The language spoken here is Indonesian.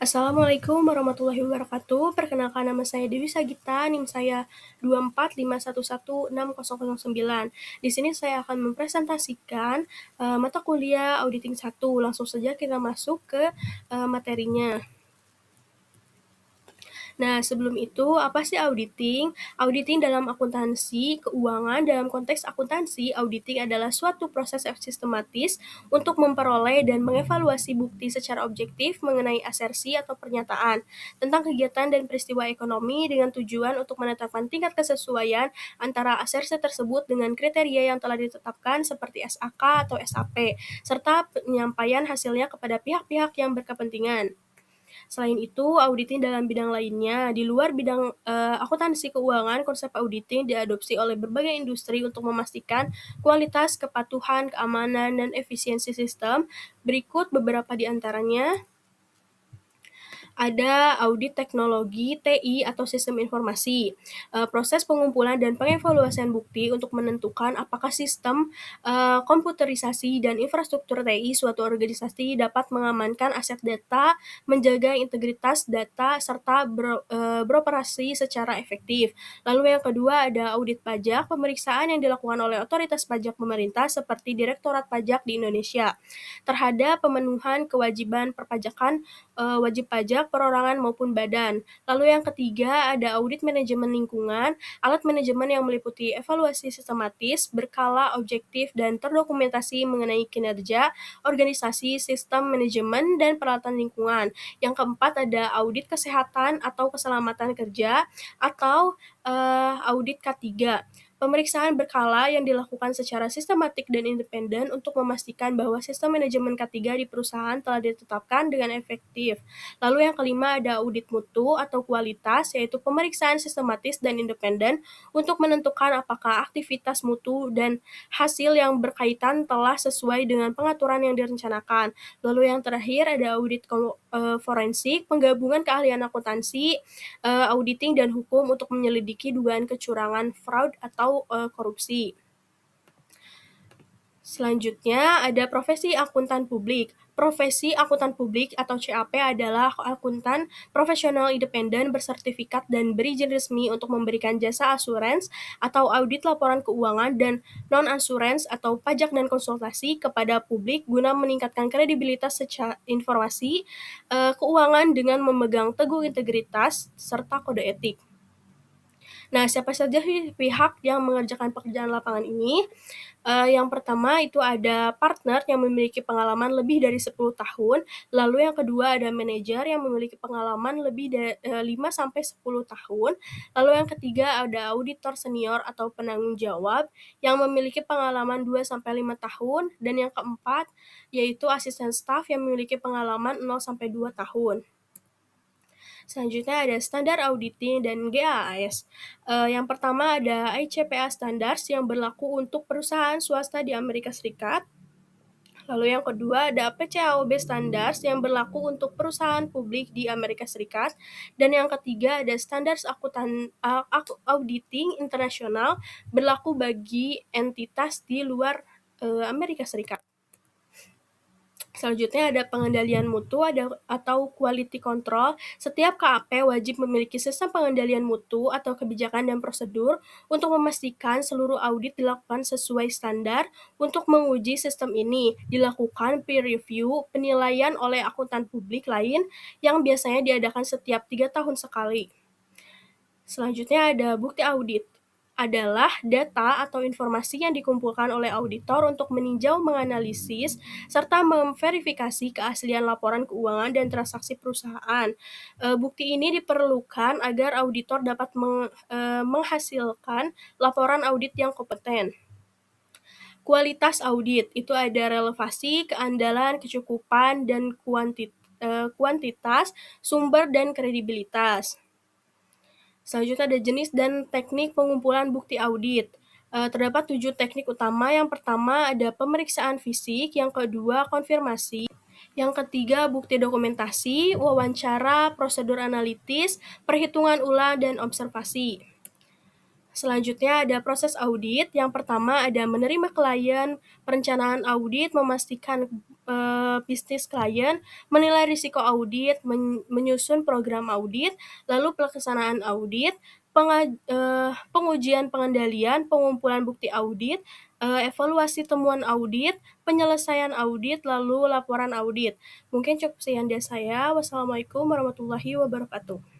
Assalamualaikum warahmatullahi wabarakatuh. Perkenalkan nama saya Dewi Sagita, NIM saya 245116009. Di sini saya akan mempresentasikan mata kuliah Auditing 1. Langsung saja kita masuk ke materinya. Nah, sebelum itu, apa sih auditing? Auditing dalam akuntansi keuangan, dalam konteks akuntansi, auditing adalah suatu proses yang sistematis untuk memperoleh dan mengevaluasi bukti secara objektif mengenai asersi atau pernyataan tentang kegiatan dan peristiwa ekonomi dengan tujuan untuk menetapkan tingkat kesesuaian antara asersi tersebut dengan kriteria yang telah ditetapkan seperti SAK atau SAP, serta penyampaian hasilnya kepada pihak-pihak yang berkepentingan. Selain itu, auditing dalam bidang lainnya, di luar bidang akuntansi keuangan, konsep auditing diadopsi oleh berbagai industri untuk memastikan kualitas, kepatuhan, keamanan, dan efisiensi sistem. Berikut beberapa di antaranya. Ada audit teknologi TI atau sistem informasi, proses pengumpulan dan pengevaluasian bukti untuk menentukan apakah sistem komputerisasi dan infrastruktur TI suatu organisasi dapat mengamankan aset data, menjaga integritas data, serta beroperasi secara efektif. Lalu yang kedua ada audit pajak, pemeriksaan yang dilakukan oleh otoritas pajak pemerintah seperti Direktorat Pajak di Indonesia terhadap pemenuhan kewajiban perpajakan wajib pajak, perorangan maupun badan. Lalu yang ketiga ada audit manajemen lingkungan, alat manajemen yang meliputi evaluasi sistematis, berkala, objektif, dan terdokumentasi mengenai kinerja, organisasi, sistem manajemen, dan peralatan lingkungan. Yang keempat ada audit kesehatan atau keselamatan kerja atau audit K3. Pemeriksaan berkala yang dilakukan secara sistematik dan independen untuk memastikan bahwa sistem manajemen K3 di perusahaan telah ditetapkan dengan efektif. Lalu yang kelima ada audit mutu atau kualitas, yaitu pemeriksaan sistematis dan independen untuk menentukan apakah aktivitas mutu dan hasil yang berkaitan telah sesuai dengan pengaturan yang direncanakan. Lalu yang terakhir ada audit forensik, penggabungan keahlian akuntansi, auditing, dan hukum untuk menyelidiki dugaan kecurangan, fraud, atau korupsi. Selanjutnya ada profesi akuntan publik. Profesi akuntan publik atau CAP adalah akuntan profesional independen bersertifikat dan berizin resmi untuk memberikan jasa asuransi atau audit laporan keuangan dan non-asuransi atau pajak dan konsultasi kepada publik guna meningkatkan kredibilitas secara informasi keuangan dengan memegang teguh integritas serta kode etik. Nah, siapa saja sih pihak yang mengerjakan pekerjaan lapangan ini? Yang pertama itu ada partner yang memiliki pengalaman lebih dari 10 tahun, lalu yang kedua ada manajer yang memiliki pengalaman lebih dari 5 sampai 10 tahun, lalu yang ketiga ada auditor senior atau penanggung jawab yang memiliki pengalaman 2 sampai 5 tahun, dan yang keempat yaitu asisten staf yang memiliki pengalaman 0 sampai 2 tahun. Selanjutnya ada standar auditing dan GAAS. Yang pertama ada ICPA Standards yang berlaku untuk perusahaan swasta di Amerika Serikat. Lalu yang kedua ada PCAOB Standards yang berlaku untuk perusahaan publik di Amerika Serikat. Dan yang ketiga ada Standards Auditing Internasional berlaku bagi entitas di luar Amerika Serikat. Selanjutnya ada pengendalian mutu atau quality control. Setiap KAP wajib memiliki sistem pengendalian mutu atau kebijakan dan prosedur untuk memastikan seluruh audit dilakukan sesuai standar. Untuk menguji sistem ini, dilakukan peer review, penilaian oleh akuntan publik lain yang biasanya diadakan setiap 3 tahun sekali. Selanjutnya ada bukti audit. Adalah data atau informasi yang dikumpulkan oleh auditor untuk meninjau, menganalisis, serta memverifikasi keaslian laporan keuangan dan transaksi perusahaan. Bukti ini diperlukan agar auditor dapat menghasilkan laporan audit yang kompeten. Kualitas audit itu ada relevasi, keandalan, kecukupan, dan kuantitas, sumber, dan kredibilitas. Selanjutnya ada jenis dan teknik pengumpulan bukti audit. Terdapat 7 teknik utama. Yang pertama ada pemeriksaan fisik, yang kedua konfirmasi, yang ketiga bukti dokumentasi, wawancara, prosedur analitis, perhitungan ulang, dan observasi. Selanjutnya ada proses audit, yang pertama ada menerima klien, perencanaan audit, memastikan, bisnis klien, menilai risiko audit, menyusun program audit, lalu pelaksanaan audit, pengujian pengendalian, pengumpulan bukti audit, evaluasi temuan audit, penyelesaian audit, lalu laporan audit. Mungkin cukup sekian dari saya. Wassalamualaikum warahmatullahi wabarakatuh.